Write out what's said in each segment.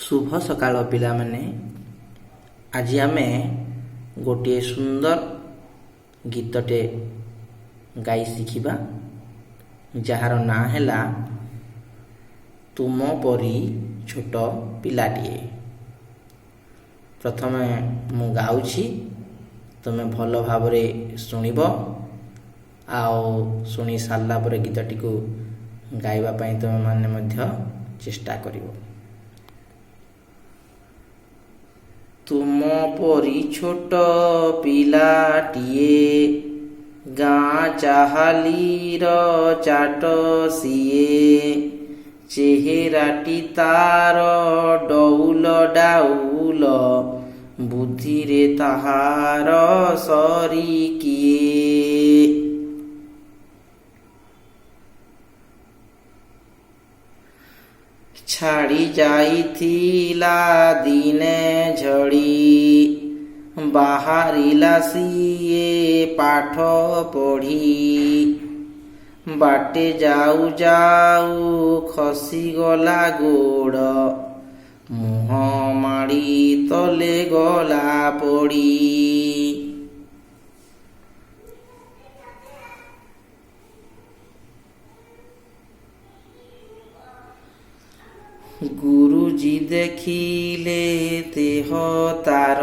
शुभ सकाळ पिलामाने आज आमे गोटे सुंदर गीतटे गाई शिखिबा जार ना हैला तुम परी छोट पिलाटिए। प्रथमे मु गाउछि तुमे भल भावरे शुणिब आओ शुणी सारला परे गीतटी को गाइबा पई तुमे माने मध्य चेष्टा करिवो। तुम परी छोट पिलाटिए गाँ चाहालीर चाट सिए चेहेराटी तार डौल डाउल बुद्धि रे ताहार सरी किए। छाड़ी जाइथिला दिने झड़ी बाहरिला सिए पाठ पढ़ी बाटे जाऊ जाऊ खसी गला गोड़ मुह माड़ी तले गला पड़ी। गुरुजी देखिले देह तार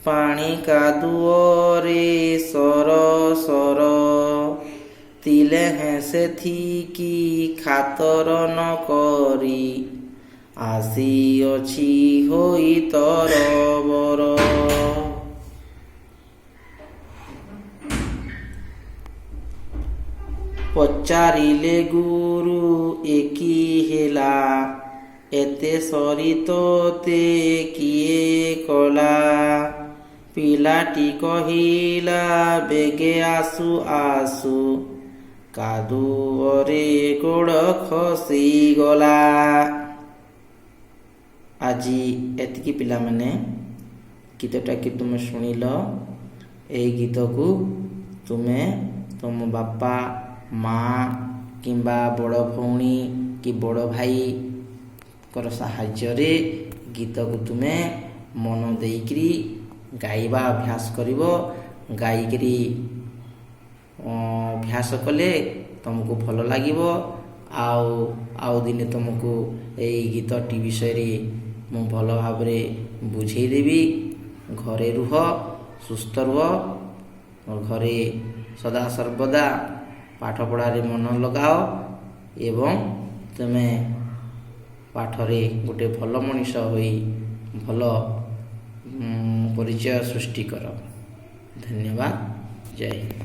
पानी कादुओरे सर सर तिले हेसे थी खातर न करी आसी अछि होई तरबर। पचारिले गुरु एकी हेला एते सरी तोते किए कला पिलाटी कहिला बेगे आसु आसु कादुओरे गोड़ खसी गला। आजी एतिकी पिला माने गीतटा कि तुम शुणिल ए गीत को तुमे तुम बापा माँ किंबा बड़ भौणी कि बड़ भाई कर साहाय्य रे गीत को तुमे मन देइकरी गाइबा अभ्यास करिवो। गाइकरी अभ्यास कले तुमको भल लागिवो। आउ दिने तुमको एई गीतटी विषय रे मु भल भावरे बुझेई देबी। घरे रुह सुस्थ रुह और घरे सदा सर्वदा पाठ पढ़ारे मन लगाओ एवं तुमे पाठरे गोटे भल मनीष होई भल परिचय सृष्टि कर। धन्यवाद। जय हिंद।